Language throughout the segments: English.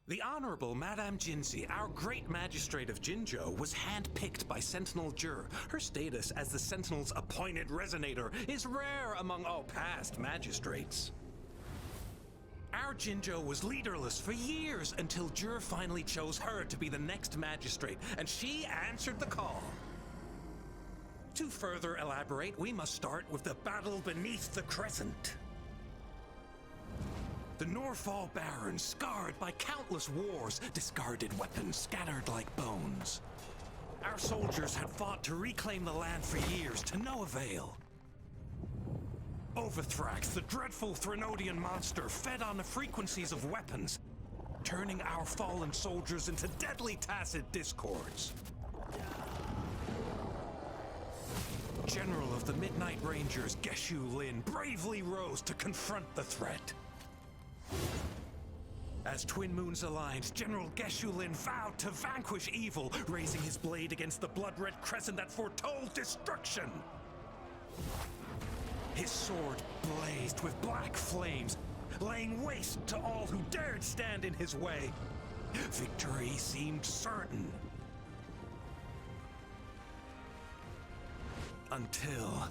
The Honorable Madame Jinzi, our great magistrate of Jinzhou, was handpicked by Sentinel Jur. Her status as the Sentinel's appointed resonator is rare among all past magistrates. Our Jinzhou was leaderless for years until Jur finally chose her to be the next magistrate, and she answered the call. To further elaborate, we must start with the battle beneath the crescent. The Norfall Barons, scarred by countless wars, discarded weapons scattered like bones. Our soldiers had fought to reclaim the land for years, to no avail. Overthrax, the dreadful Threnodian monster, fed on the frequencies of weapons, turning our fallen soldiers into deadly tacit discords. General of the Midnight Rangers, Geshu Lin, bravely rose to confront the threat. As Twin Moons aligned, General Geshu Lin vowed to vanquish evil, raising his blade against the blood-red crescent that foretold destruction. His sword blazed with black flames, laying waste to all who dared stand in his way. Victory seemed certain. Until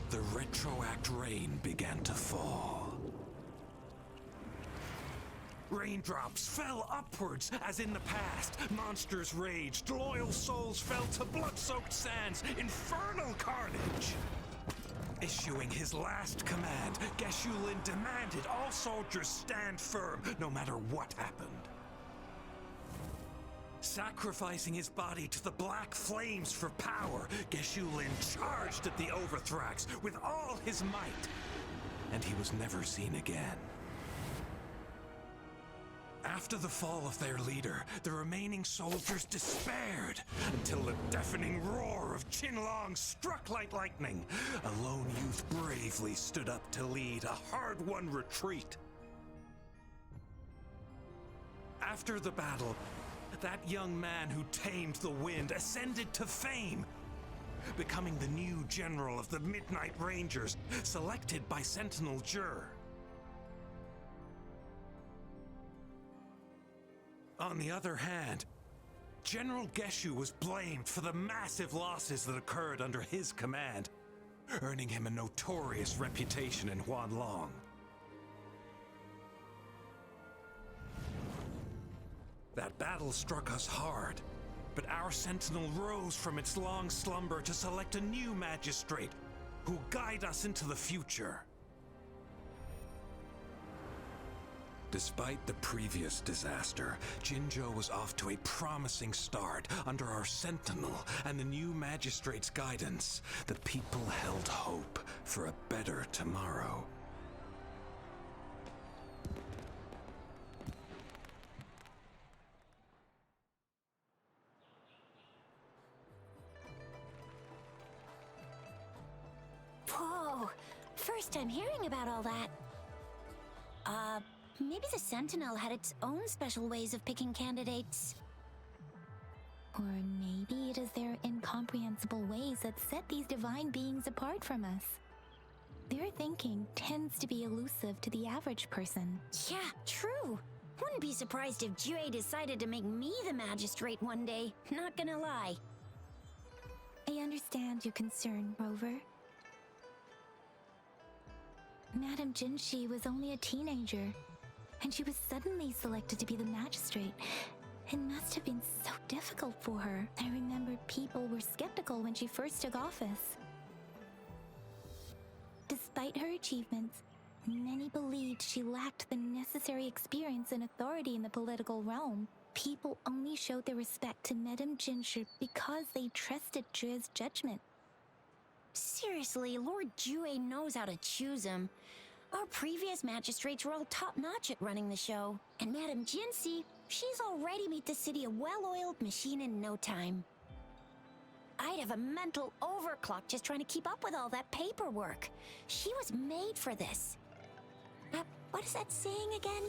the retroact rain began to fall. Raindrops fell upwards as in the past. Monsters raged, loyal souls fell to blood-soaked sands, infernal carnage. Issuing his last command, Geshu Lin demanded all soldiers stand firm, no matter what happened. Sacrificing his body to the black flames for power, Geshu Lin charged at the Overthrax with all his might, and he was never seen again. After the fall of their leader, the remaining soldiers despaired until the deafening roar of Qinlong struck like lightning. A lone youth bravely stood up to lead a hard-won retreat. After the battle, that young man who tamed the wind ascended to fame, becoming the new general of the Midnight Rangers, selected by Sentinel Jur. On the other hand, General Geshu was blamed for the massive losses that occurred under his command, earning him a notorious reputation in Huanlong. That battle struck us hard, but our sentinel rose from its long slumber to select a new magistrate who'll guide us into the future. Despite the previous disaster, Jinzhou was off to a promising start under our sentinel and the new magistrate's guidance. The people held hope for a better tomorrow. Whoa! First time hearing about all that. Maybe the Sentinel had its own special ways of picking candidates. Or maybe it is their incomprehensible ways that set these divine beings apart from us. Their thinking tends to be elusive to the average person. Yeah, true. Wouldn't be surprised if Jue decided to make me the magistrate one day, not gonna lie. I understand your concern, Rover. Madame Jinshi was only a teenager, and she was suddenly selected to be the magistrate. It must have been so difficult for her. I remember people were skeptical when she first took office. Despite her achievements, many believed she lacked the necessary experience and authority in the political realm. People only showed their respect to Madame Jinshi because they trusted Jue's judgment. Seriously, Lord Jue knows how to choose him. Our previous magistrates were all top-notch at running the show. And Madame Jinsi, she's already made the city a well-oiled machine in no time. I'd have a mental overclock just trying to keep up with all that paperwork. She was made for this. What is that saying again?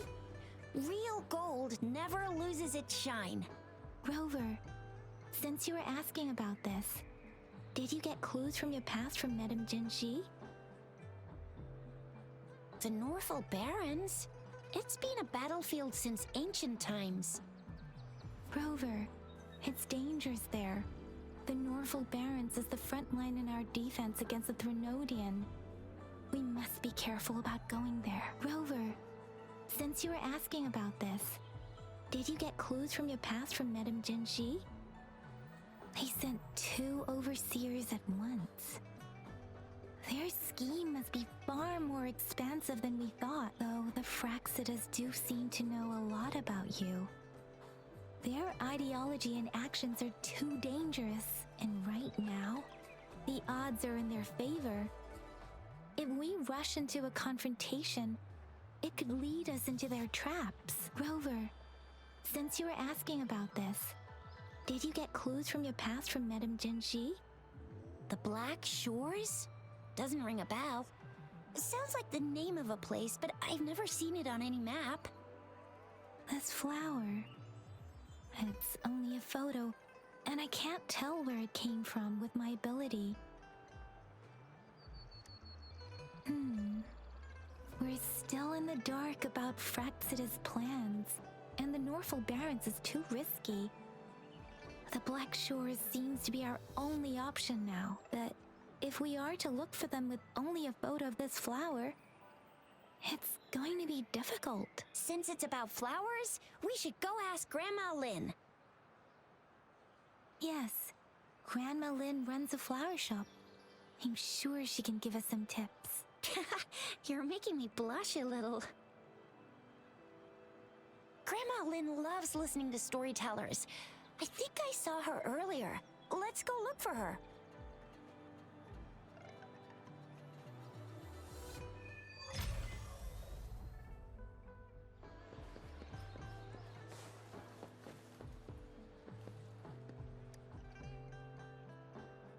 Real gold never loses its shine. Rover, since you were asking about this, did you get clues from your past from Madame Jinshi? The Norfall Barons? It's been a battlefield since ancient times. Rover, it's dangerous there. The Norval Barrens is the front line in our defense against the Threnodian. We must be careful about going there. Rover, since you were asking about this, did you get clues from your past from Madame Jinshi? They sent 2 overseers at once. Their scheme must be far more expansive than we thought, though the Fraxidas do seem to know a lot about you. Their ideology and actions are too dangerous, and right now, the odds are in their favor. If we rush into a confrontation, it could lead us into their traps. Rover, since you were asking about this, did you get clues from your past from Madame Jinshi? The Black Shores? Doesn't ring a bell. It sounds like the name of a place, but I've never seen it on any map. This flower. It's only a photo, and I can't tell where it came from with my ability. We're still in the dark about Fraxida's plans, and the Norval Barrens is too risky. The Black Shores seems to be our only option now, but if we are to look for them with only a photo of this flower, it's going to be difficult. Since it's about flowers, we should go ask Grandma Lynn. Yes, Grandma Lynn runs a flower shop. I'm sure she can give us some tips. You're making me blush a little. Grandma Lynn loves listening to storytellers. I think I saw her earlier. Let's go look for her.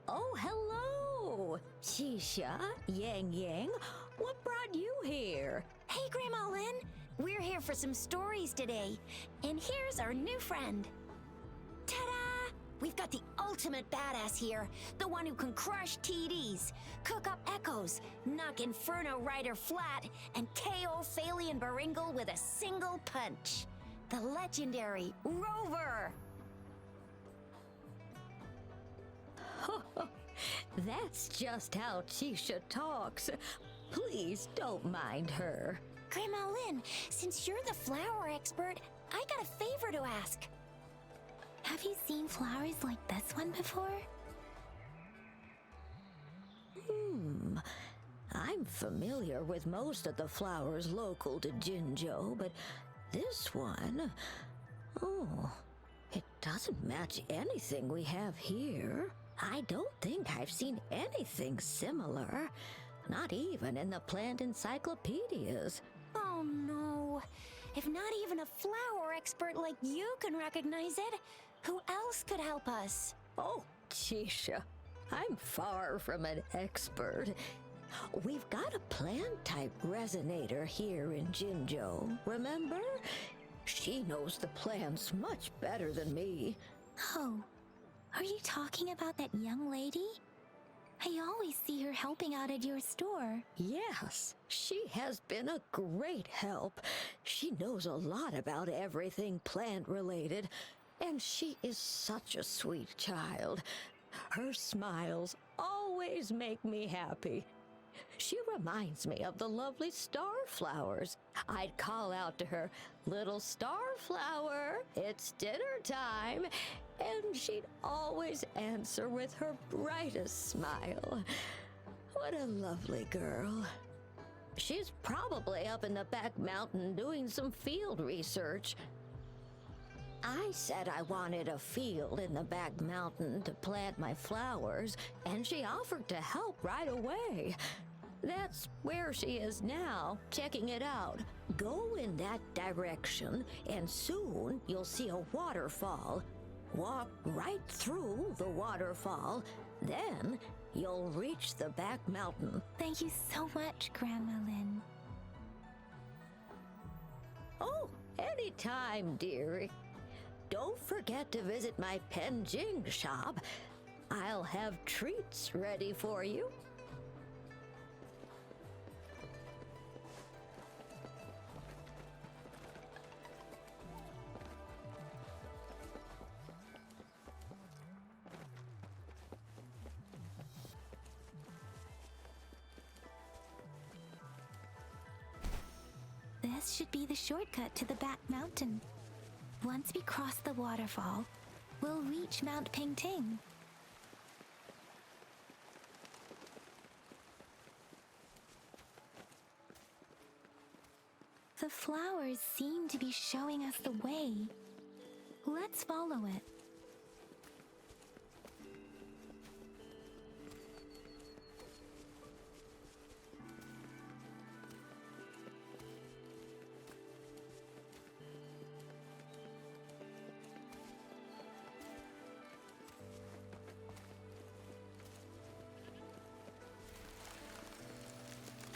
Oh, hello! Shisha, Yang Yang, what brought you here? Hey, Grandma Lynn. We're here for some stories today. And here's our new friend. Ta-da! We've got the ultimate badass here. The one who can crush TDs, cook up echoes, knock Inferno Rider flat, and KO Phalian Baringle with a single punch. The legendary Rover! That's just how Chisha talks. Please don't mind her. Grandma Lynn, since you're the flower expert, I got a favor to ask. Have you seen flowers like this one before? I'm familiar with most of the flowers local to Jinzhou, but this one... Oh, it doesn't match anything we have here. I don't think I've seen anything similar, not even in the plant encyclopedias. Oh no. If not even a flower expert like you can recognize it, who else could help us? Oh, Chisha, I'm far from an expert. We've got a plant-type resonator here in Jinzhou, remember? She knows the plants much better than me. Oh, are you talking about that young lady? I always see her helping out at your store. Yes, she has been a great help. She knows a lot about everything plant-related, and she is such a sweet child. Her smiles always make me happy. She reminds me of the lovely starflowers. I'd call out to her, "Little starflower, it's dinner time," and she'd always answer with her brightest smile. What a lovely girl. She's probably up in the back mountain doing some field research. I said I wanted a field in the back mountain to plant my flowers, and she offered to help right away. That's where she is now, checking it out. Go in that direction, and soon you'll see a waterfall. Walk right through the waterfall, then you'll reach the back mountain. Thank you so much, Grandma Lynn. Oh, anytime, dearie. Don't forget to visit my Penjing shop. I'll have treats ready for you. This should be the shortcut to the back mountain. Once we cross the waterfall, we'll reach Mount Pingting. The flowers seem to be showing us the way. Let's follow it.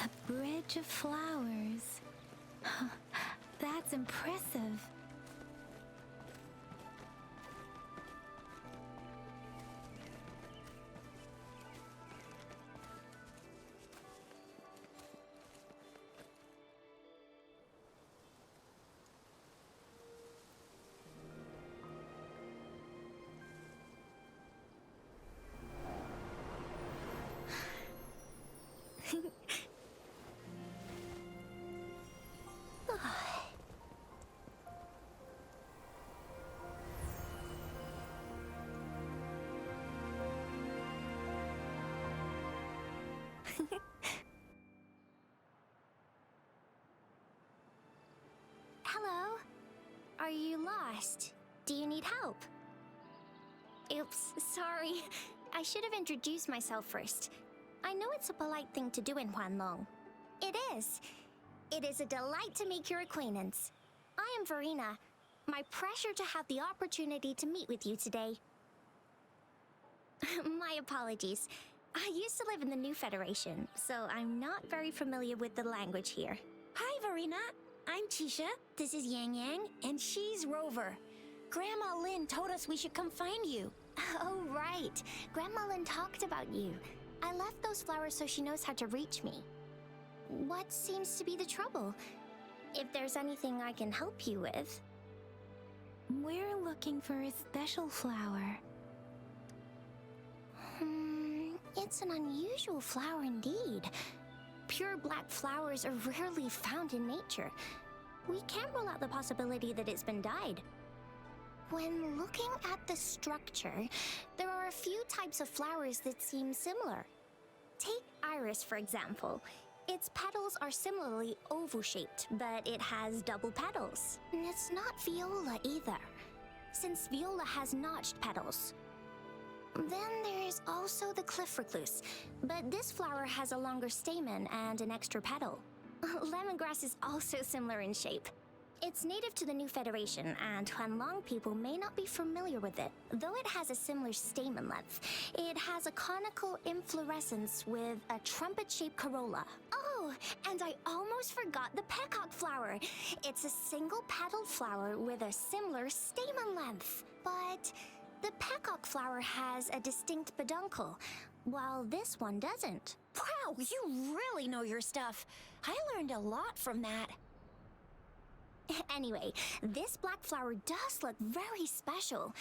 A bridge of flowers. That's impressive. Hello? Are you lost? Do you need help? Oops, sorry. I should have introduced myself first. I know it's a polite thing to do in Huanlong. It is. It is a delight to make your acquaintance. I am Verena. My pleasure to have the opportunity to meet with you today. My apologies. I used to live in the New Federation, so I'm not very familiar with the language here. Hi, Verena. I'm Tisha. This is Yang Yang, and she's Rover. Grandma Lin told us we should come find you. Oh, right. Grandma Lin talked about you. I left those flowers so she knows how to reach me. What seems to be the trouble? If there's anything I can help you with. We're looking for a special flower. It's an unusual flower indeed. Pure black flowers are rarely found in nature. We can't rule out the possibility that it's been dyed. When looking at the structure, there are a few types of flowers that seem similar. Take iris, for example. Its petals are similarly oval-shaped, but it has double petals. And it's not viola either, since viola has notched petals. Then there's also the cliff recluse, but this flower has a longer stamen and an extra petal. Lemongrass is also similar in shape. It's native to the New Federation, and Huanlong people may not be familiar with it. Though it has a similar stamen length, it has a conical inflorescence with a trumpet-shaped corolla. Oh, and I almost forgot the peacock flower. It's a single-petaled flower with a similar stamen length. But the peacock flower has a distinct peduncle, while this one doesn't. Wow, you really know your stuff. I learned a lot from that. Anyway, this black flower does look very special.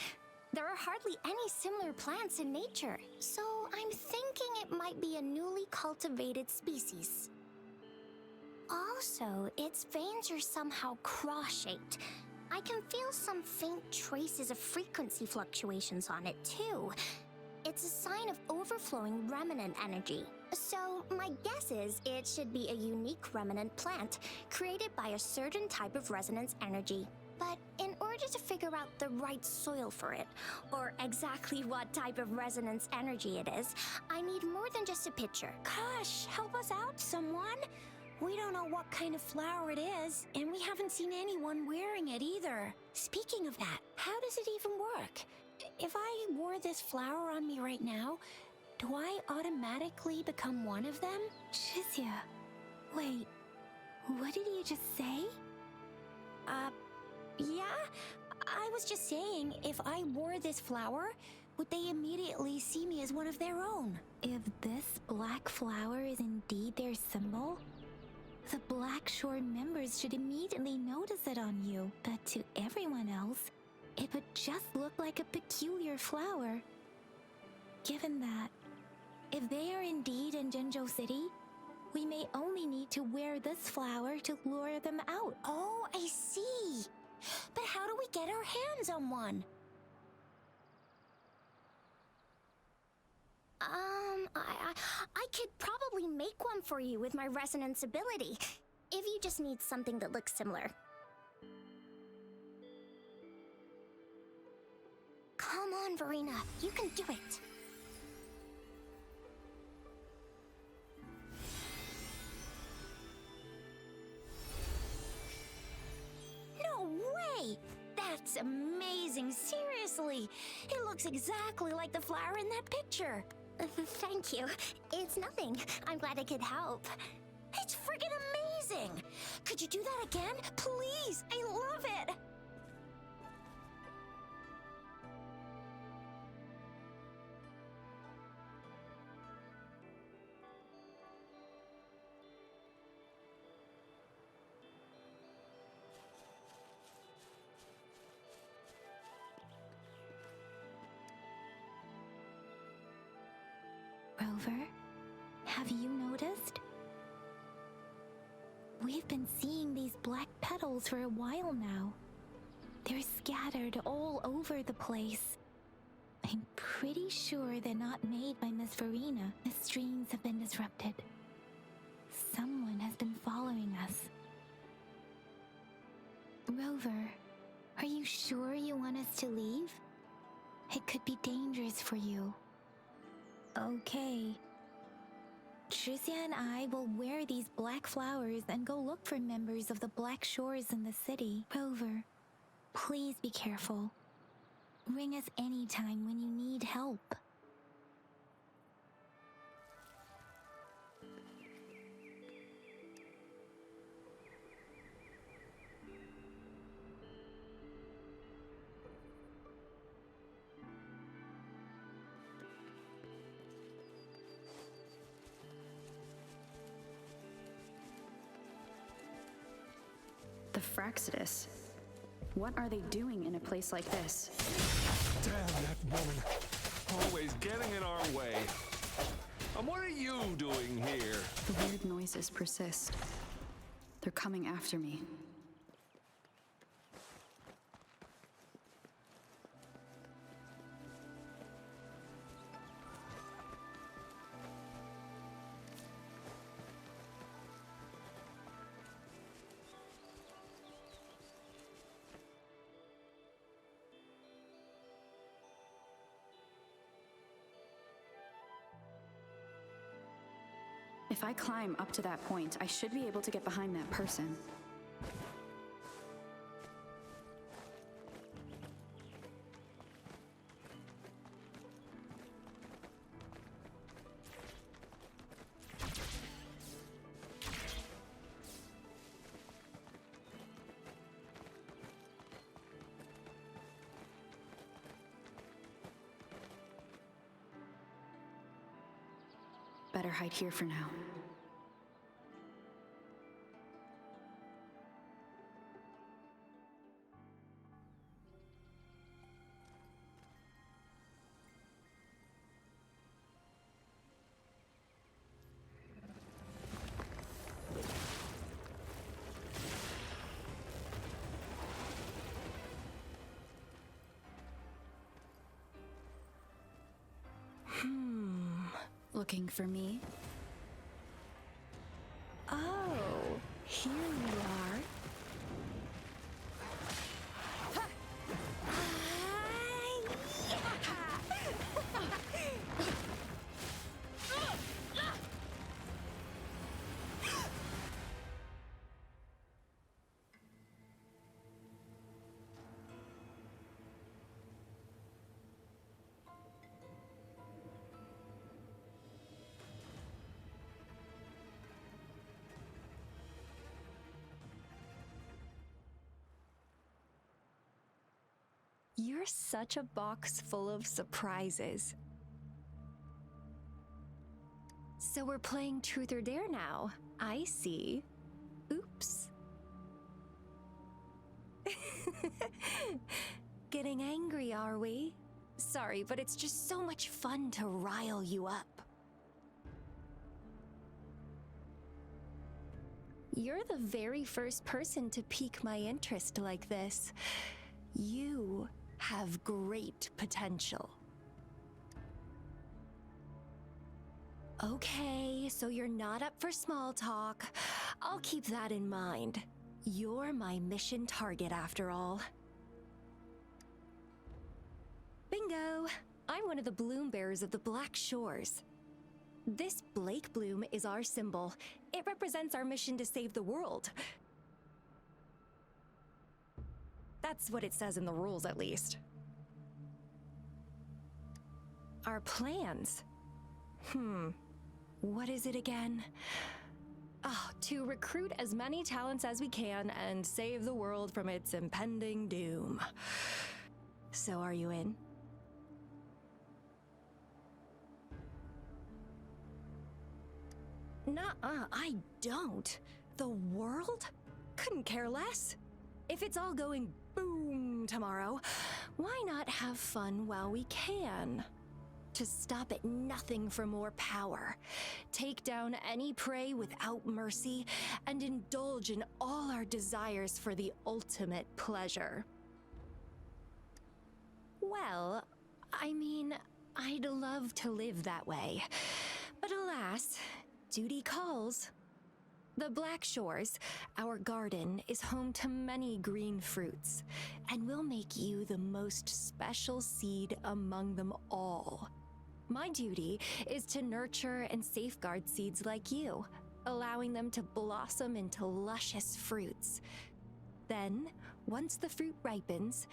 There are hardly any similar plants in nature, so I'm thinking it might be a newly cultivated species. Also, its veins are somehow cross-shaped. I can feel some faint traces of frequency fluctuations on it, too. It's a sign of overflowing remnant energy. So, my guess is it should be a unique remnant plant, created by a certain type of resonance energy. But in order to figure out the right soil for it, or exactly what type of resonance energy it is, I need more than just a picture. Gosh, help us out, someone! We don't know what kind of flower it is, and we haven't seen anyone wearing it either. Speaking of that, how does it even work? If I wore this flower on me right now, do I automatically become one of them? Shizia, wait, what did you just say? Yeah? I was just saying, if I wore this flower, would they immediately see me as one of their own? If this black flower is indeed their symbol, the Black Shore members should immediately notice it on you. But to everyone else, it would just look like a peculiar flower. Given that, if they are indeed in Jinzhou City, We may only need to wear this flower to lure them out. Oh, I see. But how do we get our hands on one? I could probably make one for you with my resonance ability, if you just need something that looks similar. Come on, Verena, you can do it. No way! That's amazing, seriously! It looks exactly like the flower in that picture. Thank you. It's nothing. I'm glad I could help. It's friggin' amazing! Could you do that again? Please! I love it! Rover, have you noticed? We've been seeing these black petals for a while now. They're scattered all over the place. I'm pretty sure they're not made by Miss Verena. The streams have been disrupted. Someone has been following us. Rover, are you sure you want us to leave? It could be dangerous for you. Okay. Tricia and I will wear these black flowers and go look for members of the Black Shores in the city. Rover, please be careful. Ring us anytime when you need help. The Fraxidus. What are they doing in a place like this? Damn that woman. Always getting in our way. And what are you doing here? The weird noises persist. They're coming after me. If I climb up to that point, I should be able to get behind that person. Better hide here for now. Looking for me? Oh, here you are. You're such a box full of surprises. So we're playing Truth or Dare now. I see. Oops. Getting angry, are we? Sorry, but it's just so much fun to rile you up. You're the very first person to pique my interest like this. You have great potential. Okay, so you're not up for small talk. I'll keep that in mind. You're my mission target after all. Bingo! I'm one of the bloom bearers of the Black Shores. This Blake bloom is our symbol. It represents our mission to save the world. That's what it says in the rules, at least. Our plans? What is it again? To recruit as many talents as we can and save the world from its impending doom. So are you in? Nuh-uh, I don't. The world? Couldn't care less. If it's all going boom tomorrow, why not have fun while we can? To stop at nothing for more power, take down any prey without mercy, and indulge in all our desires for the ultimate pleasure. Well, I mean, I'd love to live that way, but alas, duty calls. The Black Shores, our garden, is home to many green fruits, and will make you the most special seed among them all. My duty is to nurture and safeguard seeds like you, allowing them to blossom into luscious fruits. Then, once the fruit ripens,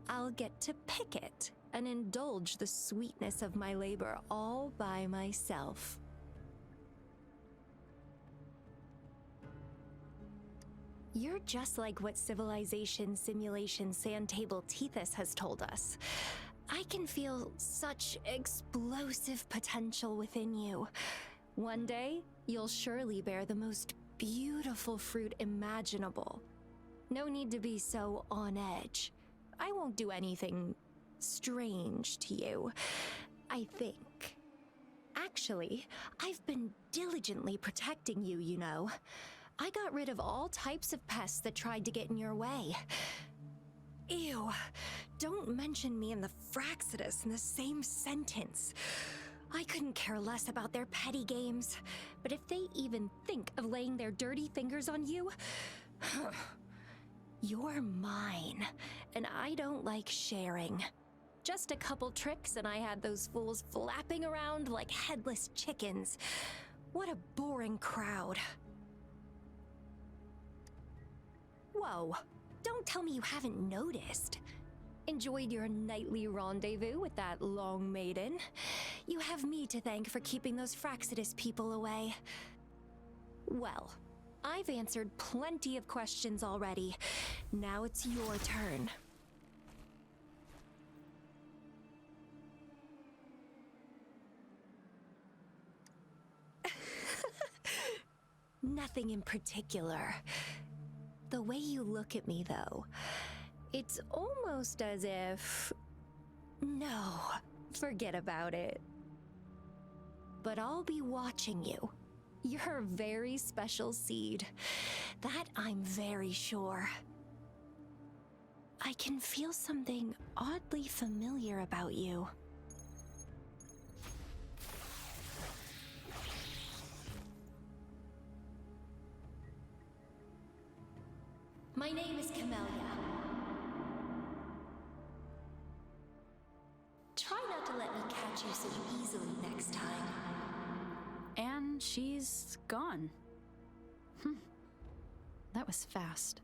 I'll get to pick it and indulge the sweetness of my labor all by myself. You're just like what Civilization Simulation Sandtable Tethys has told us. I can feel such explosive potential within you. One day, you'll surely bear the most beautiful fruit imaginable. No need to be so on edge. I won't do anything strange to you, I think. Actually, I've been diligently protecting you, you know. I got rid of all types of pests that tried to get in your way. Ew, don't mention me and the Fraxidus in the same sentence. I couldn't care less about their petty games, but if they even think of laying their dirty fingers on you, you're mine, and I don't like sharing. Just a couple tricks and I had those fools flapping around like headless chickens. What a boring crowd. Whoa. Don't tell me you haven't noticed. Enjoyed your nightly rendezvous with that long maiden. You have me to thank for keeping those Fraxidus people away. Well, I've answered plenty of questions already. Now it's your turn. Nothing in particular. The way you look at me, though, it's almost as if... No, forget about it. But I'll be watching you. You're a very special seed. That I'm very sure. I can feel something oddly familiar about you. My name is Camellia. Try not to let me catch you so easily next time. And she's gone. That was fast.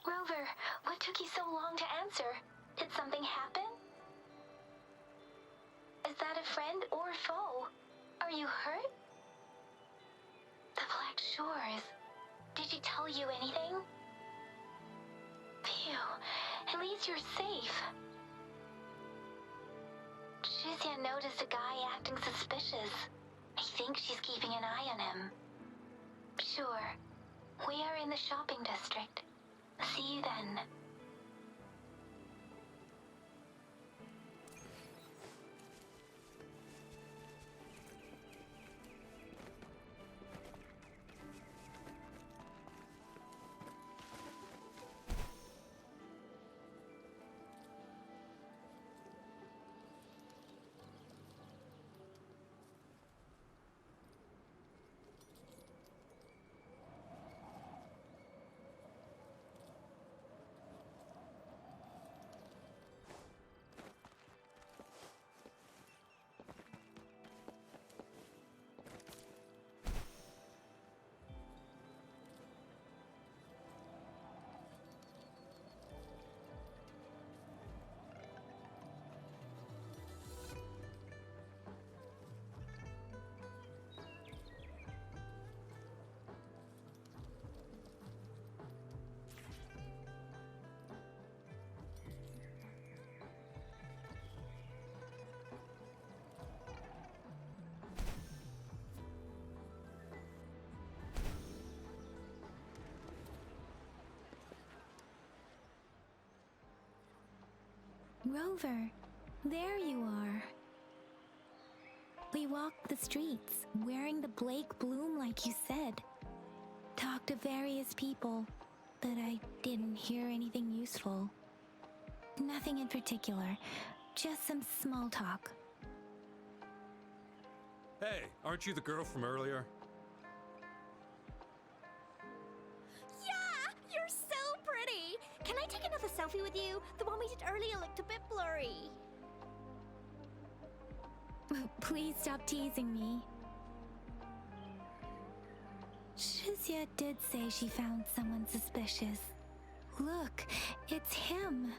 Rover, what took you so long to answer? Did something happen? Is that a friend or foe? Are you hurt? The Black Shores. Did she tell you anything? Phew, at least you're safe. Shizia noticed a guy acting suspicious. I think she's keeping an eye on him. Sure. We are in the shopping district. See you then. Rover, there you are. We walked the streets, wearing the Blake bloom like you said. Talked to various people, but I didn't hear anything useful. Nothing in particular, just some small talk. Hey, aren't you the girl from earlier? Yeah! You're so pretty! Can I take another selfie with you? The one we did earlier looked a bit blurry. Please stop teasing me. Shizia did say she found someone suspicious. Look, it's him.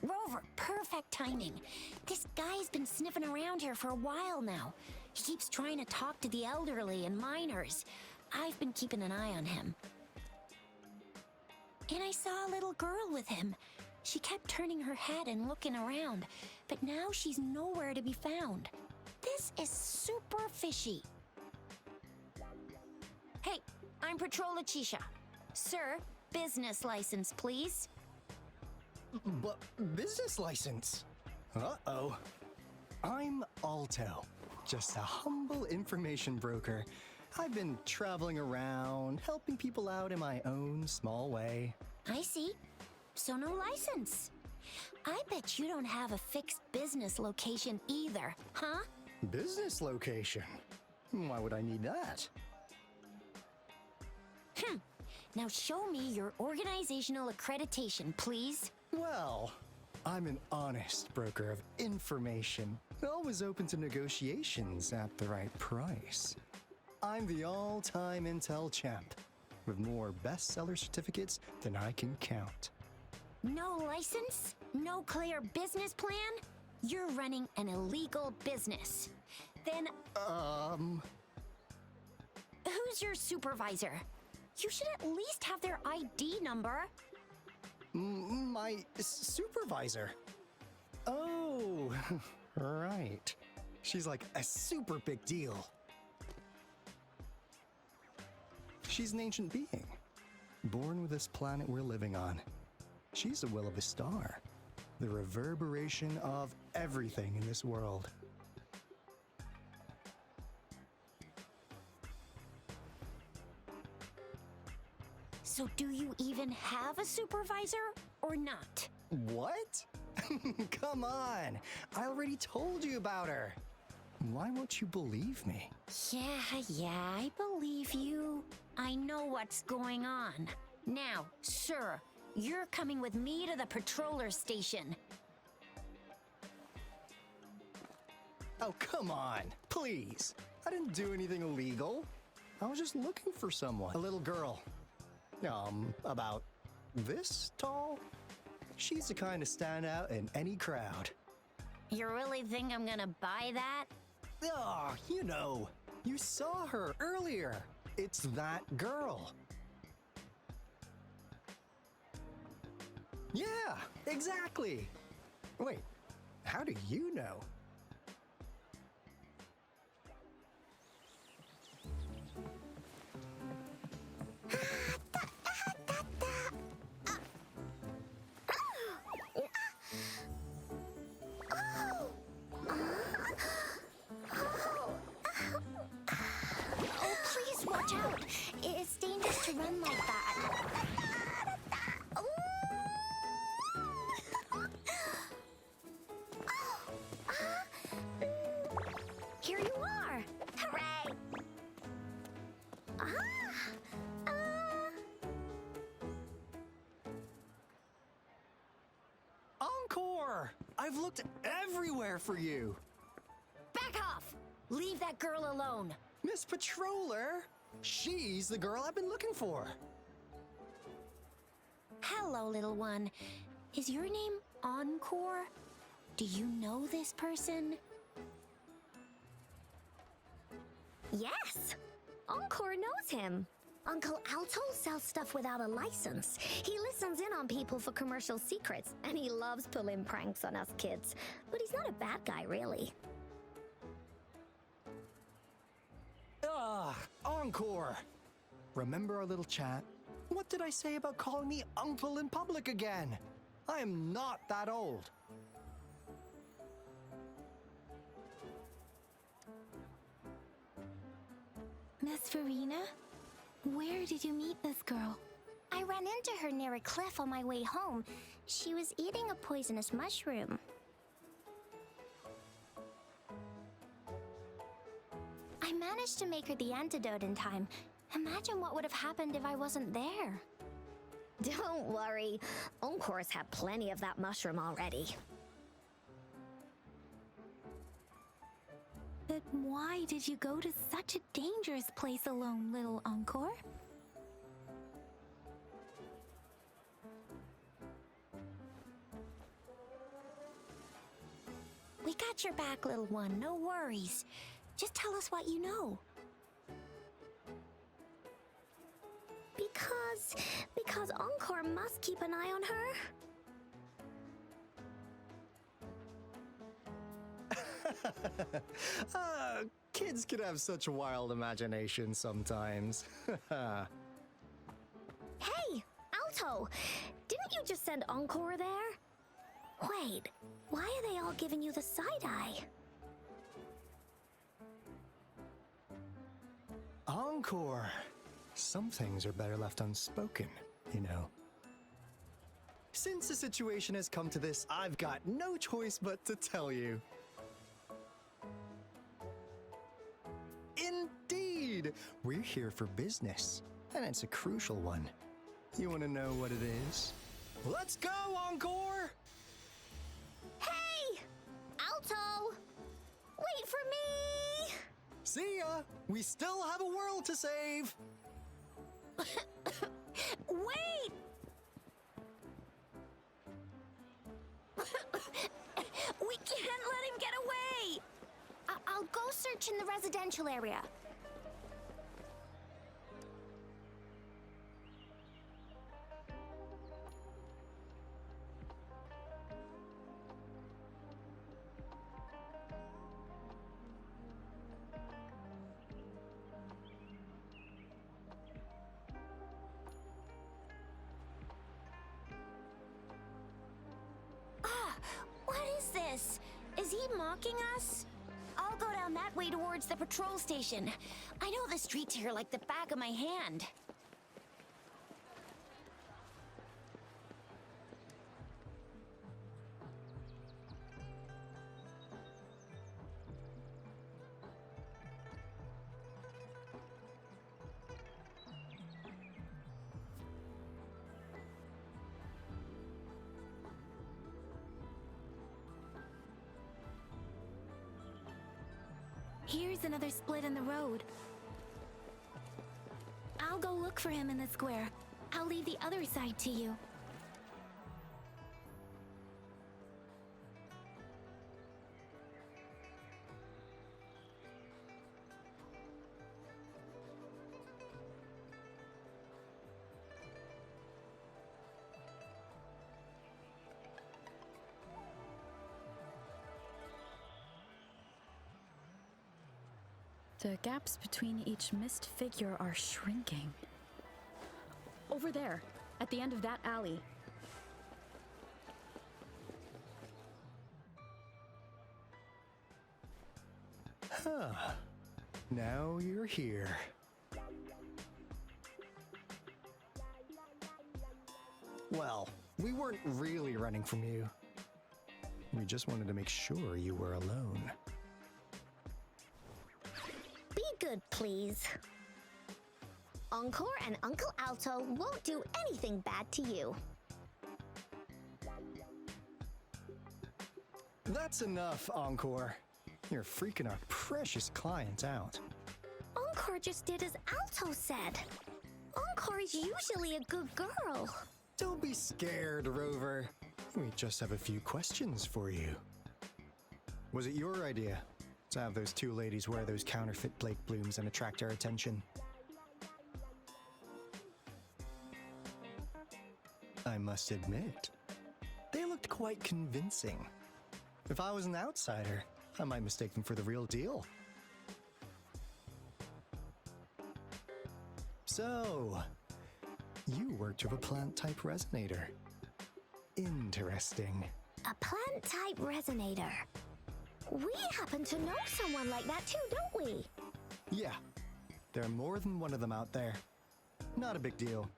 Rover, perfect timing. This guy's been sniffing around here for a while now. He keeps trying to talk to the elderly and minors. I've been keeping an eye on him. And I saw a little girl with him. She kept turning her head and looking around, but now she's nowhere to be found. This is super fishy. Hey, I'm Patrolla Chisha. Sir, business license, please. But business license? Uh-oh. I'm Alto, just a humble information broker. I've been traveling around, helping people out in my own small way. I see. So no license. I bet you don't have a fixed business location either, huh? Business location? Why would I need that? Now show me your organizational accreditation, please. Well, I'm an honest broker of information, always open to negotiations at the right price. I'm the all-time Intel champ, with more bestseller certificates than I can count. No license? No clear business plan? You're running an illegal business. Then, who's your supervisor? You should at least have their ID number. My supervisor? Oh, right. She's like a super big deal. She's an ancient being, born with this planet we're living on. She's the will of a star, the reverberation of everything in this world. So do you even have a supervisor or not? What? Come on, I already told you about her. Why won't you believe me? Yeah, I believe you. I know what's going on. Now, sir, you're coming with me to the patroller station. Oh, come on, please. I didn't do anything illegal. I was just looking for someone. A little girl. About this tall? She's the kind to stand out in any crowd. You really think I'm gonna buy that? Oh, you know, you saw her earlier. It's that girl. Yeah, exactly. Wait, how do you know? Oh, please watch out. It's dangerous to run like that. Here you are. Hooray! Encore! I've looked everywhere for you. Back off! Leave that girl alone. Miss Patroller! She's the girl I've been looking for. Hello, little one. Is your name Encore? Do you know this person? Yes! Encore knows him. Uncle Alto sells stuff without a license. He listens in on people for commercial secrets, and he loves pulling pranks on us kids. But he's not a bad guy, really. Encore! remember our little chat? What did I say about calling me uncle in public again? I am not that old. Miss Verena? Where did you meet this girl? I ran into her near a cliff on my way home. She was eating a poisonous mushroom. I managed to make her the antidote in time. Imagine what would have happened if I wasn't there. Don't worry. Encore's had plenty of that mushroom already. But why did you go to such a dangerous place alone, little Encore? We got your back, little one. No worries. Just tell us what you know. Because Encore must keep an eye on her. Kids can have such wild imaginations sometimes. Hey, Alto! Didn't you just send Encore there? Wait, why are they all giving you the side-eye? Encore. Some things are better left unspoken, you know. Since the situation has come to this, I've got no choice but to tell you. Indeed! We're here for business, and it's a crucial one. You want to know what it is? Let's go, Encore! Hey! Alto! Wait for me! See ya! We still have a world to save! Wait! We can't let him get away! I'll go search in the residential area. What is this? Is he mocking us? I'll go down that way towards the patrol station. I know the streets here like the back of my hand. Here's another split in the road. I'll go look for him in the square. I'll leave the other side to you. The gaps between each mist figure are shrinking. Over there, at the end of that alley. Huh. Now you're here. Well, we weren't really running from you. We just wanted to make sure you were alone. Be good, please. Encore and Uncle Alto won't do anything bad to you. That's enough, Encore. You're freaking our precious client out. Encore just did as Alto said. Encore is usually a good girl. Don't be scared, Rover. We just have a few questions for you. Was it your idea to have those two ladies wear those counterfeit Blake blooms and attract our attention? I must admit, they looked quite convincing. If I was an outsider, I might mistake them for the real deal. So, you worked with a plant-type resonator. Interesting. A plant-type resonator. We happen to know someone like that too, don't we? Yeah, there are more than one of them out there. Not a big deal.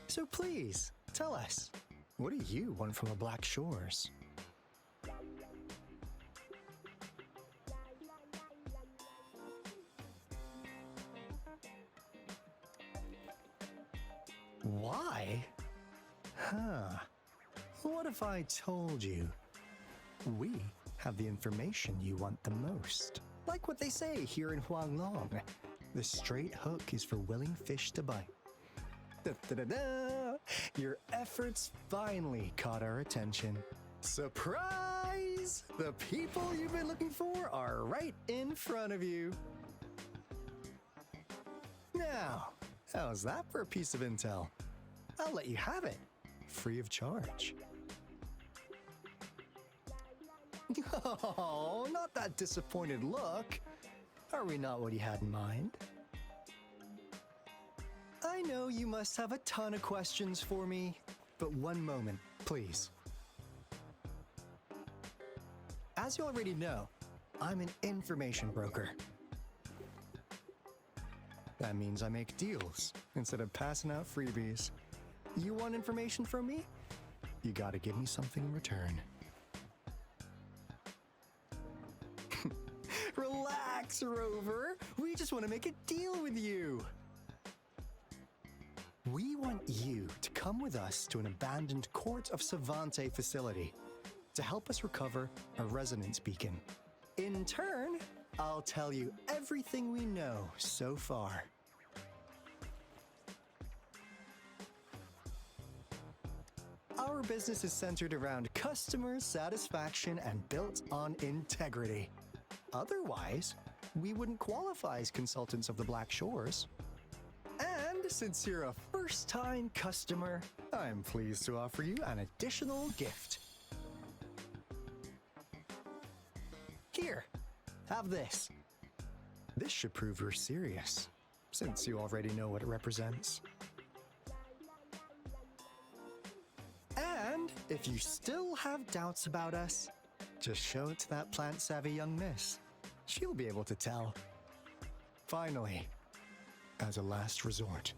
So please, tell us, what do you want from the Black Shores? Why? Huh. What if I told you? We have the information you want the most. Like what they say here in Huanglong. The straight hook is for willing fish to bite. Da-da-da-da! Your efforts finally caught our attention. Surprise! The people you've been looking for are right in front of you. Now, how's that for a piece of intel? I'll let you have it, free of charge. Oh, not that disappointed look. Are we not what you had in mind? I know you must have a ton of questions for me, but one moment, please. As you already know, I'm an information broker. That means I make deals instead of passing out freebies. You want information from me? You gotta give me something in return. Relax, Rover. We just want to make a deal with you. We want you to come with us to an abandoned Court of Savante facility to help us recover a resonance beacon. In turn, I'll tell you everything we know so far. Our business is centered around customer satisfaction and built on integrity. Otherwise, we wouldn't qualify as consultants of the Black Shores. And since you're a first-time customer, I'm pleased to offer you an additional gift. Here, have this. This should prove you're serious, since you already know what it represents. And if you still have doubts about us, just show it to that plant-savvy young miss. She'll be able to tell. Finally, as a last resort.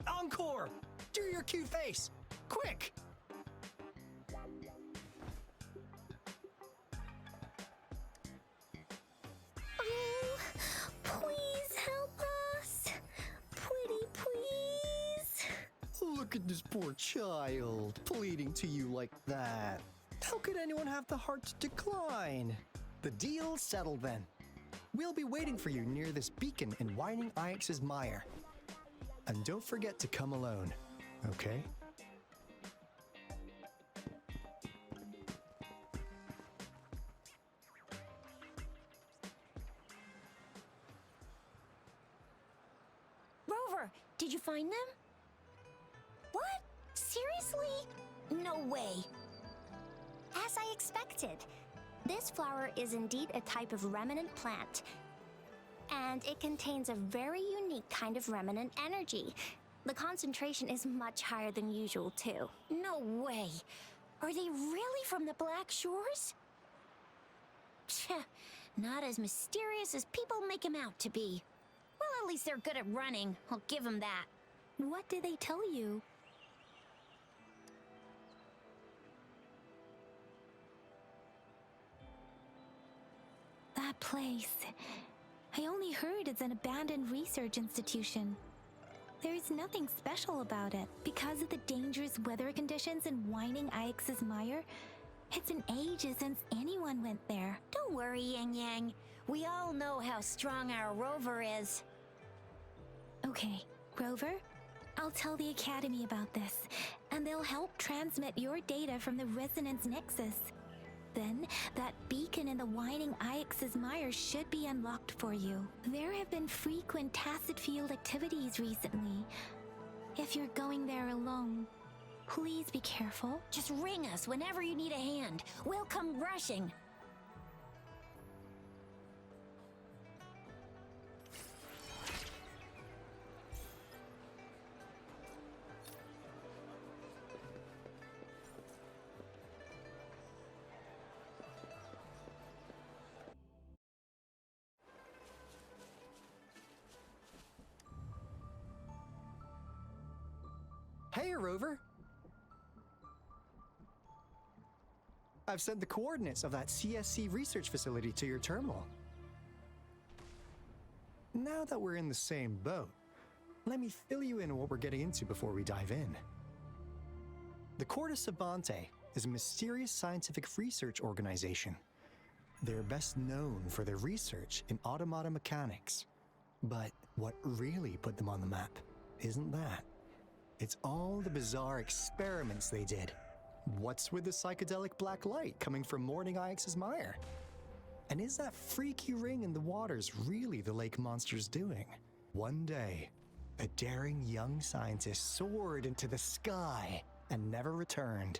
Encore! Do your cute face! Quick! Oh, please help us. Pretty please. Look at this poor child, pleading to you like that. How could anyone have the heart to decline? The deal's settled then. We'll be waiting for you near this beacon in Whining Ix's mire. And don't forget to come alone, okay? Rover, did you find them? What? Seriously? No way. As I expected, this flower is indeed a type of remnant plant. And it contains a very unique kind of remnant energy. The concentration is much higher than usual, too. No way. Are they really from the Black Shores? Tch, not as mysterious as people make them out to be. Well, at least they're good at running. I'll give them that. What did they tell you? That place. I only heard it's an abandoned research institution. There is nothing special about it. Because of the dangerous weather conditions in Whining Ix's mire, it's been ages since anyone went there. Don't worry, Yang Yang. We all know how strong our Rover is. Okay, Rover, I'll tell the Academy about this, and they'll help transmit your data from the Resonance Nexus. Then, that beacon in the Whining Ix's mire should be unlocked for you. There have been frequent tacit field activities recently. If you're going there alone, please be careful. Just ring us whenever you need a hand. We'll come rushing. Hey, Rover! I've sent the coordinates of that CSC research facility to your terminal. Now that we're in the same boat, let me fill you in on what we're getting into before we dive in. The Corte Savante is a mysterious scientific research organization. They're best known for their research in automata mechanics. But what really put them on the map isn't that. It's all the bizarre experiments they did. What's with the psychedelic black light coming from Morning Ix's mire? And is that freaky ring in the waters really the lake monster's doing? One day, a daring young scientist soared into the sky and never returned.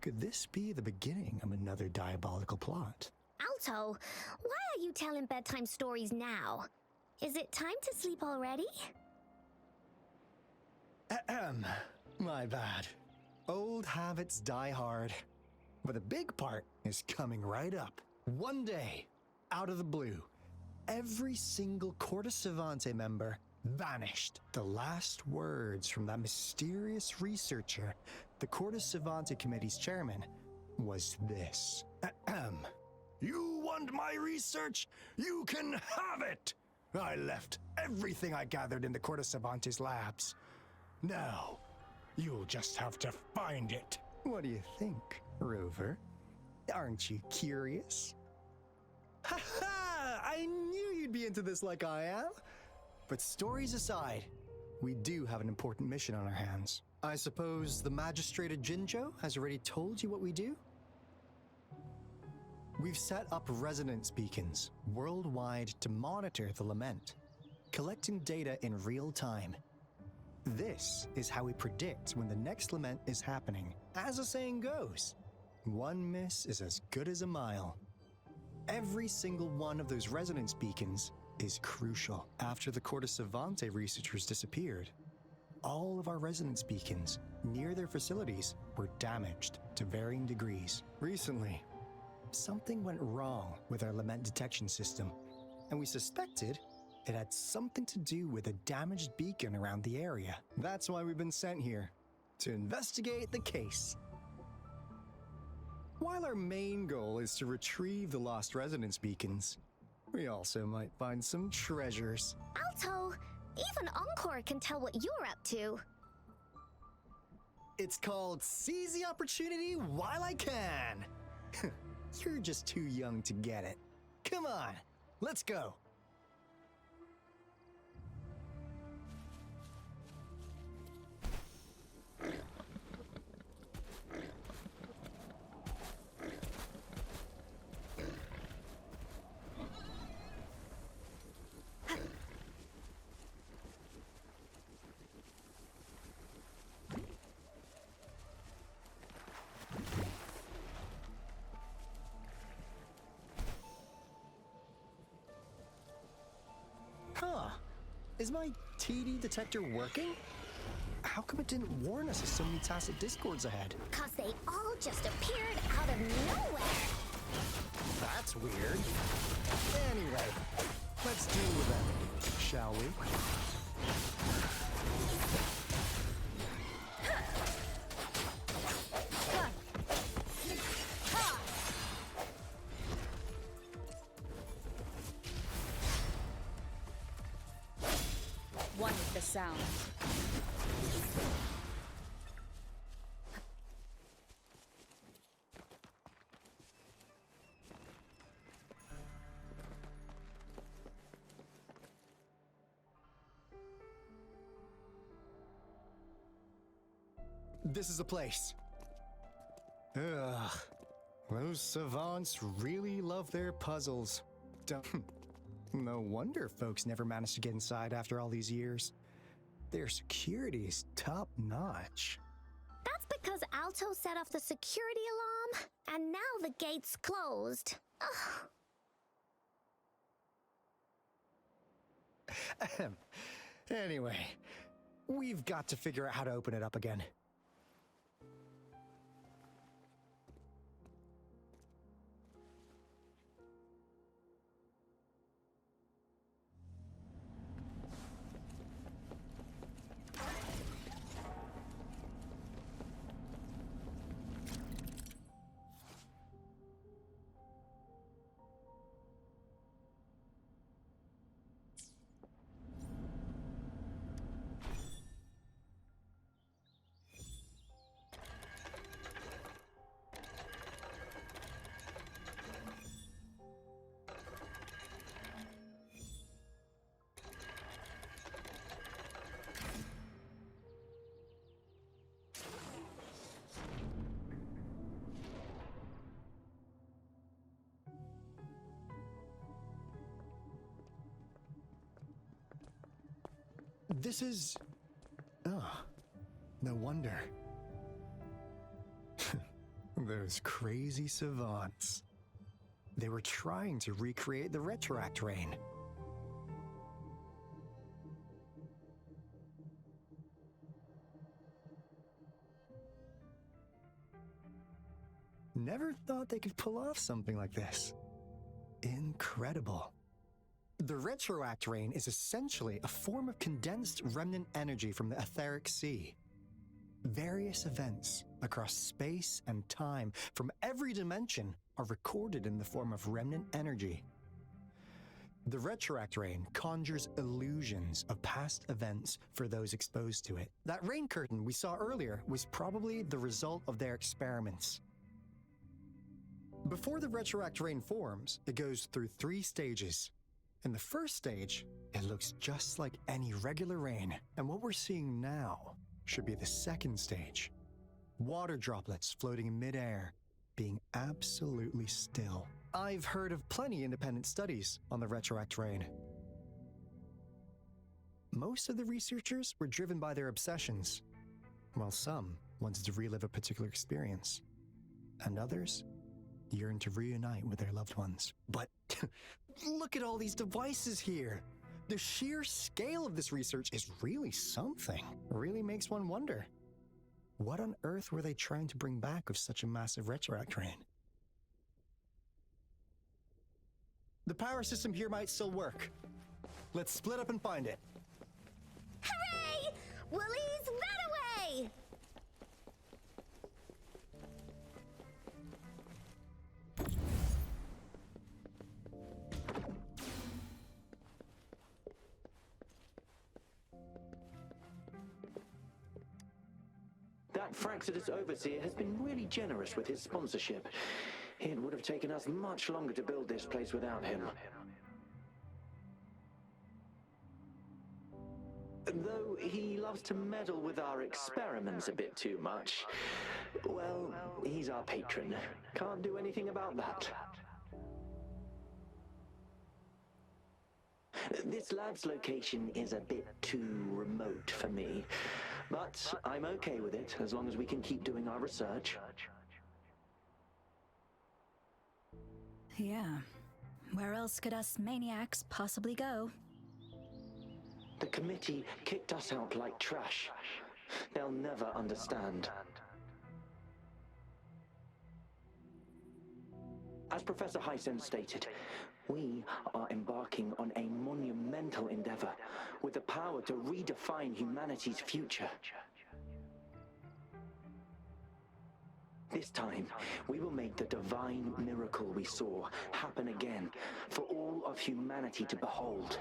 Could this be the beginning of another diabolical plot? Alto, why are you telling bedtime stories now? Is it time to sleep already? Ahem. My bad. Old habits die hard. But the big part is coming right up. One day, out of the blue, every single Corte Savante member vanished. The last words from that mysterious researcher, the Corte Savante Committee's chairman, was this. Ahem. You want my research? You can have it! I left everything I gathered in the Corte Savante's labs. Now, you'll just have to find it. What do you think, Rover? Aren't you curious? Ha ha! I knew you'd be into this like I am. But stories aside, we do have an important mission on our hands. I suppose the magistrate at Jinjo has already told you what we do? We've set up resonance beacons worldwide to monitor the lament, collecting data in real time. This is how we predict when the next lament is happening. As the saying goes, one miss is as good as a mile. Every single one of those resonance beacons is crucial. After the Corte Savante researchers disappeared, all of our resonance beacons near their facilities were damaged to varying degrees. Recently, something went wrong with our lament detection system, and we suspected it had something to do with a damaged beacon around the area. That's why we've been sent here, to investigate the case. While our main goal is to retrieve the lost resonance beacons, we also might find some treasures. Alto, even Encore can tell what you're up to. It's called Seize the Opportunity While I Can. You're just too young to get it. Come on, let's go. Huh. Is my TD detector working? How come it didn't warn us of so many tacit discords ahead? 'Cause they all just appeared out of nowhere. That's weird. Anyway, let's deal with them, shall we? One with the sound. This is a place. Ugh. Those savants really love their puzzles. No wonder folks never managed to get inside after all these years. Their security is top notch. That's because Alto set off the security alarm, and now the gate's closed. Ugh. Anyway, we've got to figure out how to open it up again. This is... Oh, no wonder. Those crazy savants. They were trying to recreate the retroact rain. Never thought they could pull off something like this. Incredible. The retroact rain is essentially a form of condensed remnant energy from the etheric sea. Various events across space and time from every dimension are recorded in the form of remnant energy. The retroact rain conjures illusions of past events for those exposed to it. That rain curtain we saw earlier was probably the result of their experiments. Before the retroact rain forms, it goes through 3 stages. In the first stage, it looks just like any regular rain, and what we're seeing now should be the second stage. Water droplets floating in midair, being absolutely still. I've heard of plenty independent studies on the retroact rain. Most of the researchers were driven by their obsessions, while some wanted to relive a particular experience, and others yearned to reunite with their loved ones. But look at all these devices here. The sheer scale of this research is really something. Really makes one wonder. What on earth were they trying to bring back with such a massive retroact rain? The power system here might still work. Let's split up and find it. Hooray! Woolies, run away! That Fraxidus Overseer has been really generous with his sponsorship. It would have taken us much longer to build this place without him. Though he loves to meddle with our experiments a bit too much. Well, he's our patron. Can't do anything about that. This lab's location is a bit too remote for me, but I'm okay with it as long as we can keep doing our research. Yeah. Where else could us maniacs possibly go? The committee kicked us out like trash. They'll never understand. As Professor Hysen stated, we are embarking on a monumental endeavor with the power to redefine humanity's future. This time, we will make the divine miracle we saw happen again for all of humanity to behold.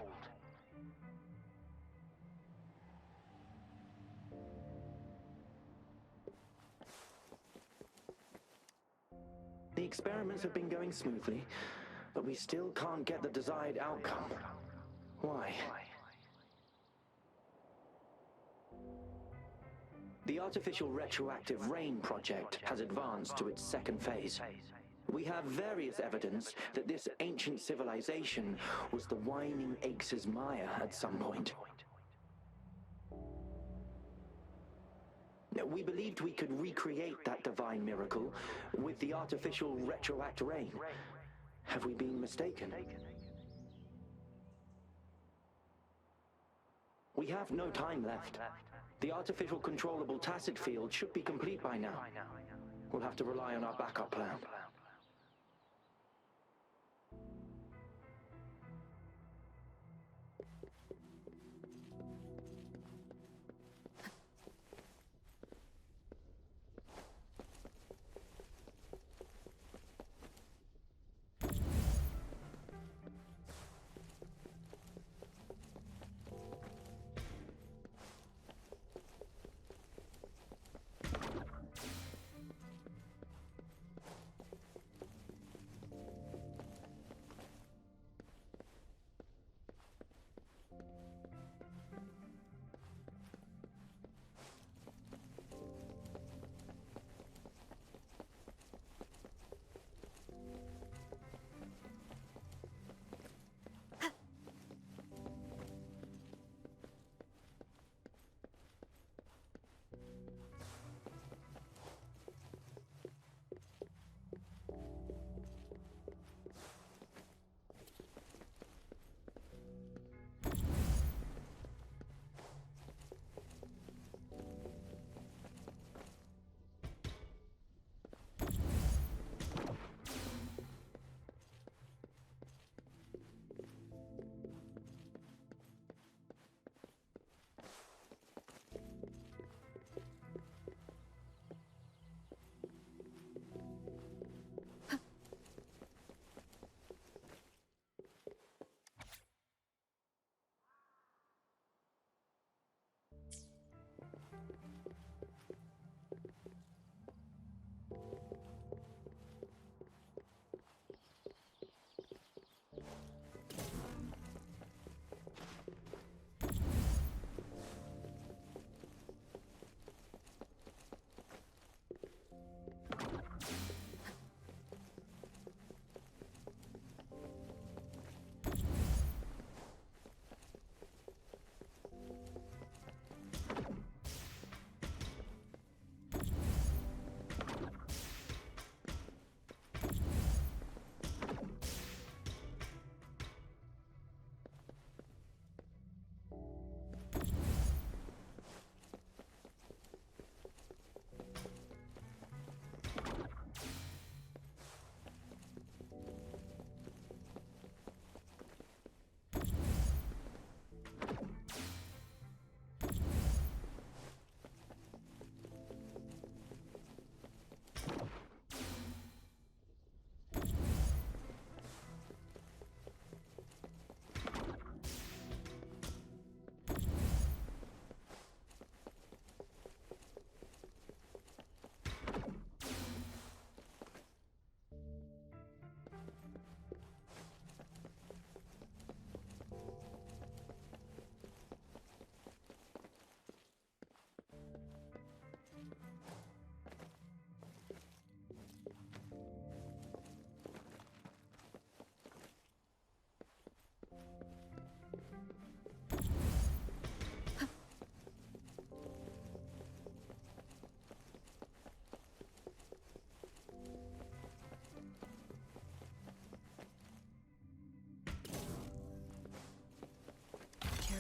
The experiments have been going smoothly, but we still can't get the desired outcome. Why? The artificial retroactive rain project has advanced to its second phase. We have various evidence that this ancient civilization was the whining Aix's Maya at some point. We believed we could recreate that divine miracle with the artificial retroact rain. Have we been mistaken? We have no time left. The artificial controllable tacit field should be complete by now. We'll have to rely on our backup plan.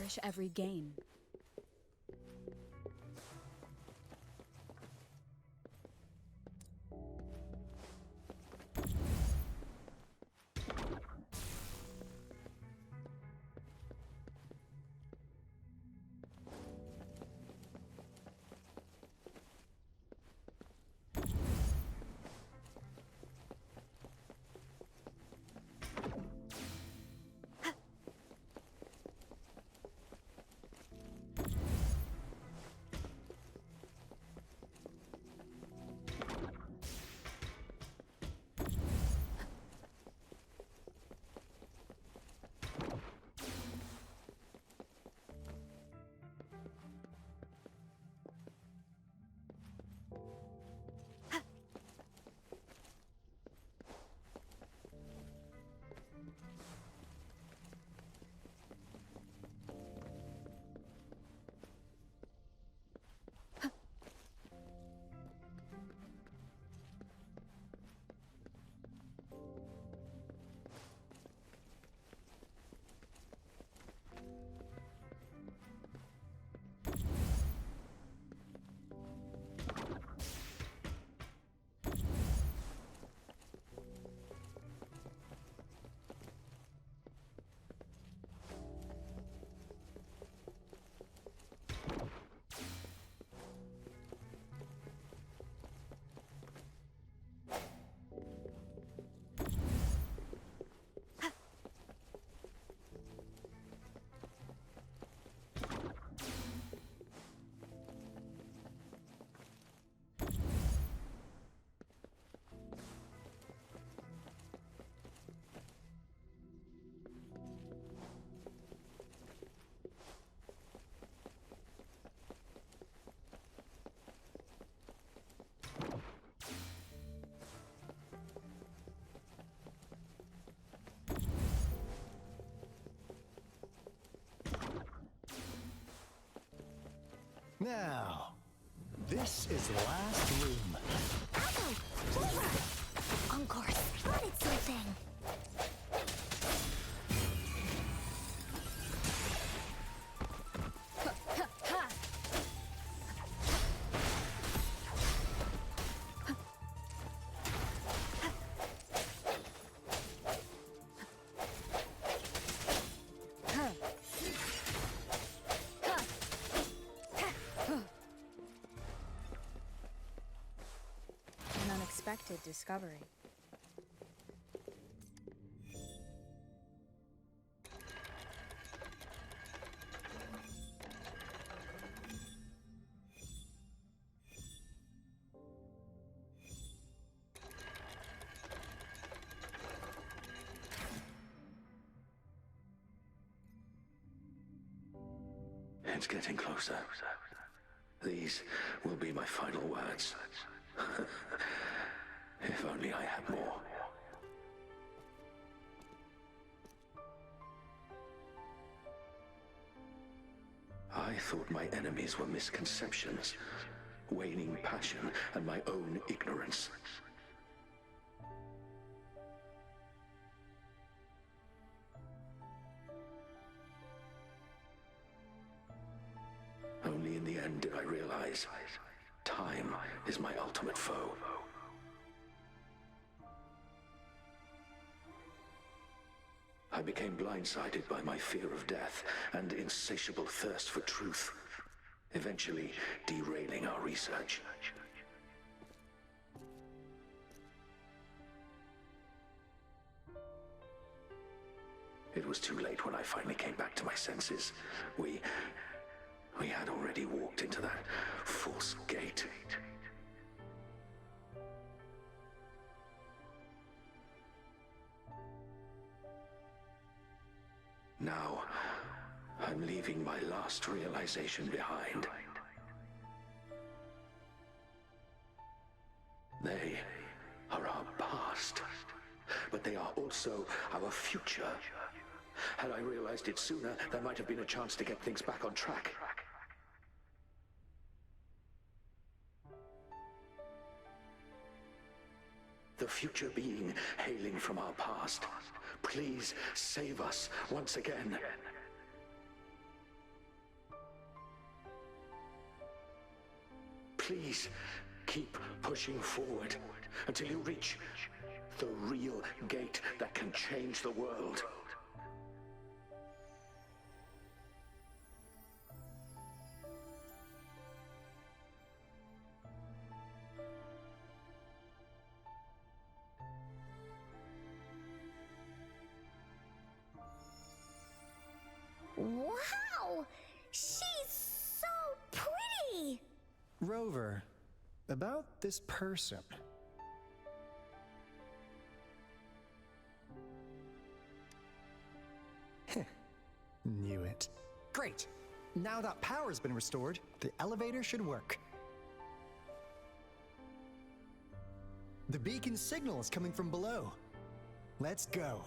cherish every gain. Now, this is the last room. Alto! Over! Encore spotted something! An unexpected discovery. It's getting closer. These will be my final words. If only I had more. I thought my enemies were misconceptions, waning passion, and my own ignorance. Only in the end did I realize time is my ultimate foe. I became blindsided by my fear of death and insatiable thirst for truth, eventually derailing our research. It was too late when I finally came back to my senses. We had already walked into that false gate. Now, I'm leaving my last realization behind. They are our past, but they are also our future. Had I realized it sooner, there might have been a chance to get things back on track. The future being hailing from our past, please save us once again. Please, keep pushing forward until you reach the real gate that can change the world. Wow! She's so pretty! Rover, about this person. Knew it. Great! Now that power's been restored, the elevator should work. The beacon signal is coming from below. Let's go.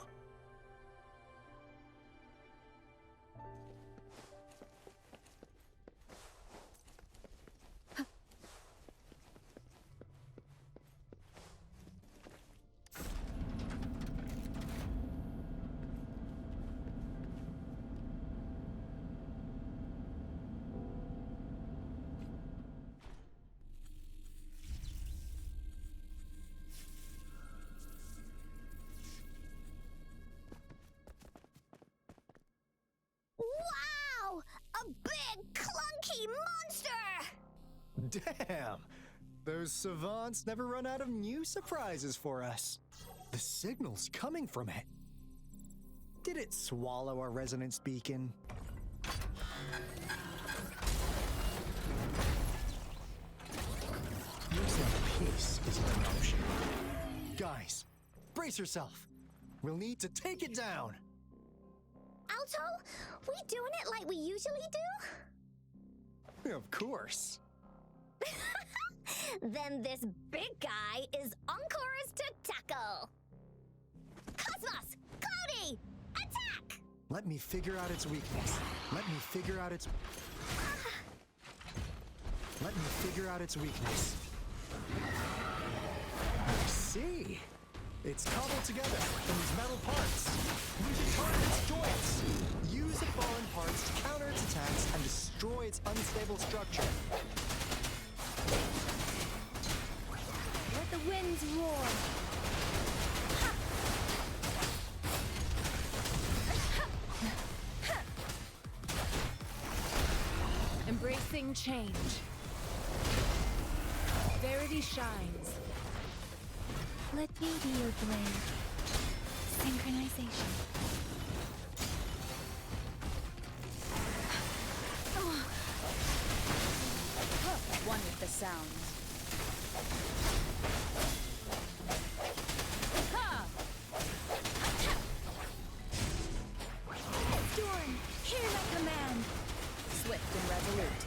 Wow! A big, clunky monster! Damn! Those savants never run out of new surprises for us. The signal's coming from it. Did it swallow our resonance beacon? Losing a piece is an option. Guys, brace yourself. We'll need to take it down. Alto, we doing it like we usually do? Of course. Then this big guy is Encore's to tackle. Cosmos! Cloudy! Attack! Let me figure out its weakness. Let me figure out its weakness. I see. It's cobbled together from these metal parts. We can target its joints. Use the fallen parts to counter its attacks and destroy its unstable structure. Let the winds roar. Embracing change. Verity shines. Let me be your blade. Synchronization. One with the sound. Storm, hear my command. Swift and resolute.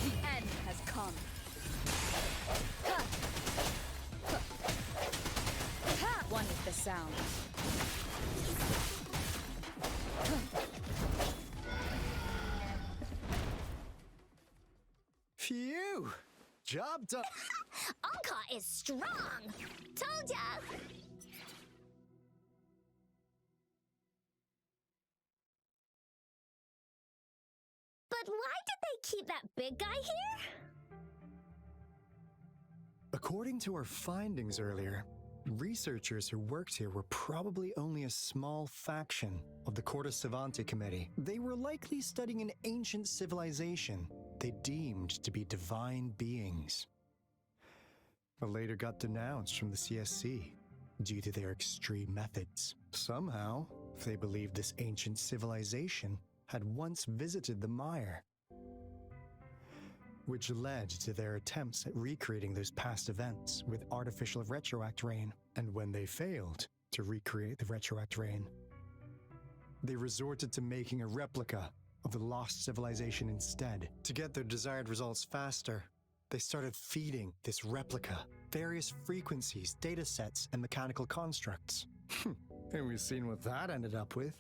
The end has come. One with the sound. Phew! Job done. Anka is strong! Told ya! But why did they keep that big guy here? According to our findings earlier, researchers who worked here were probably only a small faction of the Corte Savante Committee. They were likely studying an ancient civilization they deemed to be divine beings, but later got denounced from the CSC due to their extreme methods. Somehow, they believed this ancient civilization had once visited the mire, which led to their attempts at recreating those past events with artificial retroact rain. And when they failed to recreate the retroact rain, they resorted to making a replica of the lost civilization instead. To get their desired results faster, they started feeding this replica various frequencies, data sets, and mechanical constructs. And we've seen what that ended up with.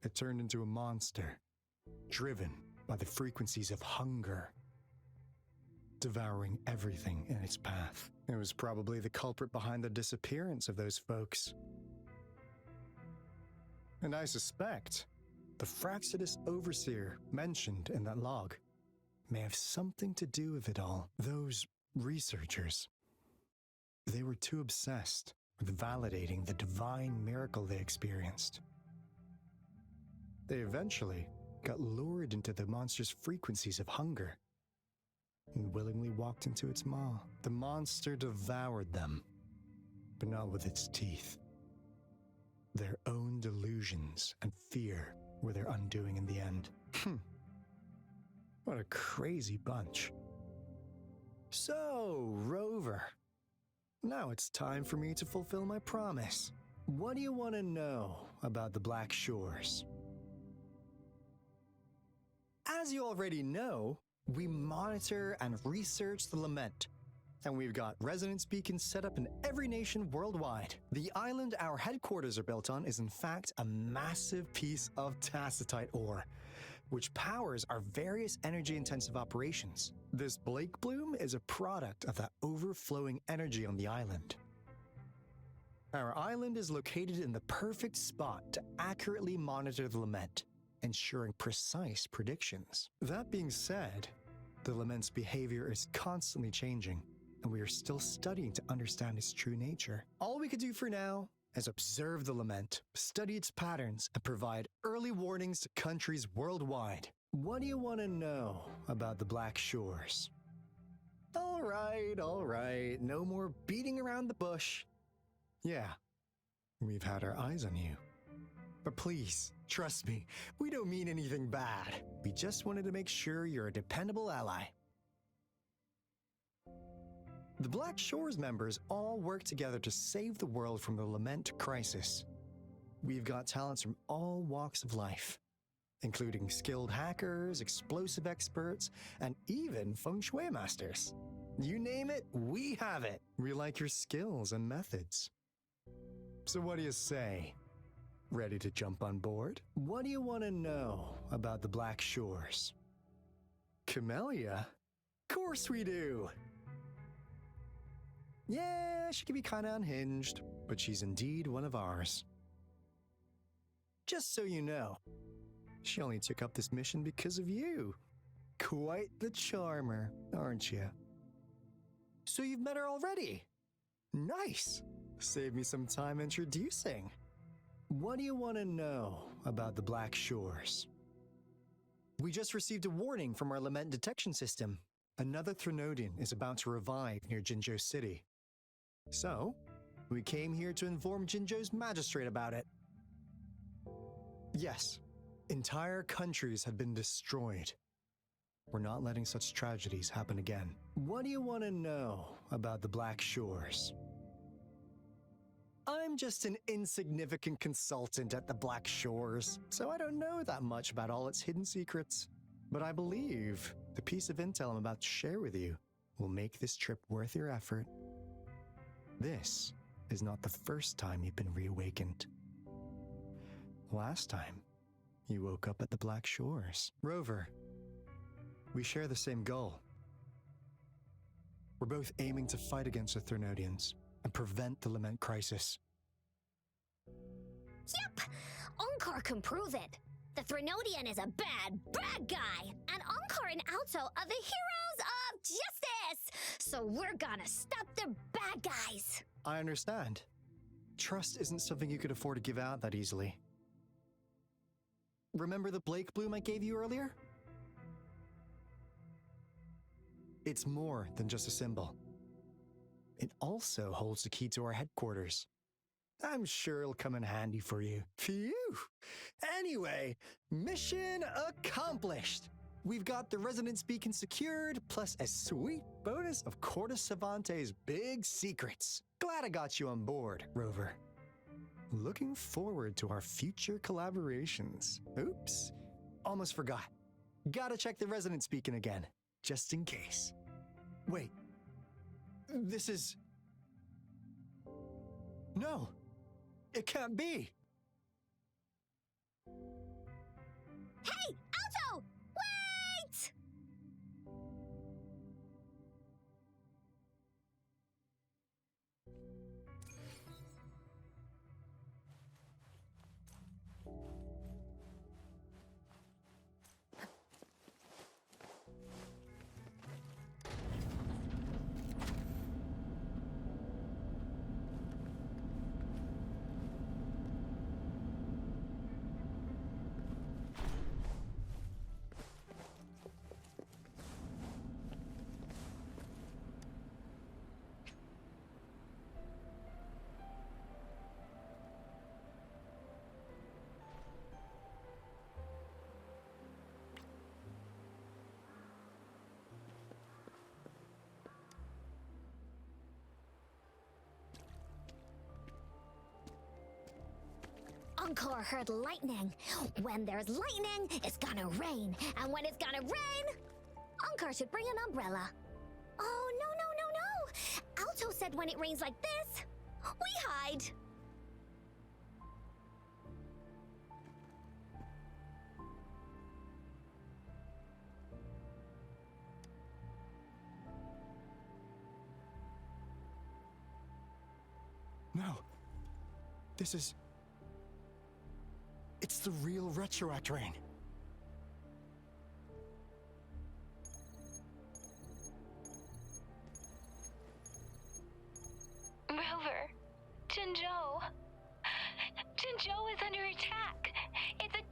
It turned into a monster, driven by the frequencies of hunger, devouring everything in its path. It was probably the culprit behind the disappearance of those folks. And I suspect the Fraxidus Overseer mentioned in that log may have something to do with it all. Those researchers, they were too obsessed with validating the divine miracle they experienced. They eventually got lured into the monster's frequencies of hunger and willingly walked into its maw. The monster devoured them, but not with its teeth. Their own delusions and fear were their undoing in the end. What a crazy bunch. So, Rover, now it's time for me to fulfill my promise. What do you want to know about the Black Shores? As you already know, we monitor and research the Lament, and we've got resonance beacons set up in every nation worldwide. The island our headquarters are built on is in fact a massive piece of tacitite ore, which powers our various energy-intensive operations. This Blake Bloom is a product of that overflowing energy on the island. Our island is located in the perfect spot to accurately monitor the Lament, ensuring precise predictions. That being said, the Lament's behavior is constantly changing, and we are still studying to understand its true nature. All we can do for now is observe the Lament, study its patterns, and provide early warnings to countries worldwide. What do you want to know about the Black Shores? All right, no more beating around the bush. Yeah, we've had our eyes on you. But please, trust me, we don't mean anything bad. We just wanted to make sure you're a dependable ally. The Black Shores members all work together to save the world from the Lament crisis. We've got talents from all walks of life, including skilled hackers, explosive experts, and even feng shui masters. You name it, we have it. We like your skills and methods. So what do you say? Ready to jump on board? What do you want to know about the Black Shores? Camellia? Of course we do! Yeah, she can be kinda unhinged, but she's indeed one of ours. Just so you know, she only took up this mission because of you. Quite the charmer, aren't you? So you've met her already? Nice! Save me some time introducing. What do you want to know about the Black Shores? We just received a warning from our Lament detection system. Another Threnodian is about to revive near Jinzhou City. So, we came here to inform Jinzhou's magistrate about it. Yes, entire countries have been destroyed. We're not letting such tragedies happen again. What do you want to know about the Black Shores? I'm just an insignificant consultant at the Black Shores, so I don't know that much about all its hidden secrets. But I believe the piece of intel I'm about to share with you will make this trip worth your effort. This is not the first time you've been reawakened. Last time, you woke up at the Black Shores. Rover, we share the same goal. We're both aiming to fight against the Threnodians and prevent the Lament crisis. Yep! Onkar can prove it. The Threnodian is a bad, bad guy, and Onkar and Alto are the heroes of justice! So we're gonna stop the bad guys! I understand. Trust isn't something you could afford to give out that easily. Remember the Blake Bloom I gave you earlier? It's more than just a symbol. It also holds the key to our headquarters. I'm sure it'll come in handy for you. Phew! Anyway, mission accomplished! We've got the resonance beacon secured, plus a sweet bonus of Corte Savante's big secrets. Glad I got you on board, Rover. Looking forward to our future collaborations. Oops, almost forgot. Gotta check the resonance beacon again, just in case. Wait, this is... No, it can't be. Hey, Alto! Wait! Encore heard lightning. When there's lightning, it's gonna rain. And when it's gonna rain, Encore should bring an umbrella. Oh, no. Alto said when it rains like this, we hide. No. This is... It's the real Retroact Rain. Rover, Jinzhou is under attack. It's a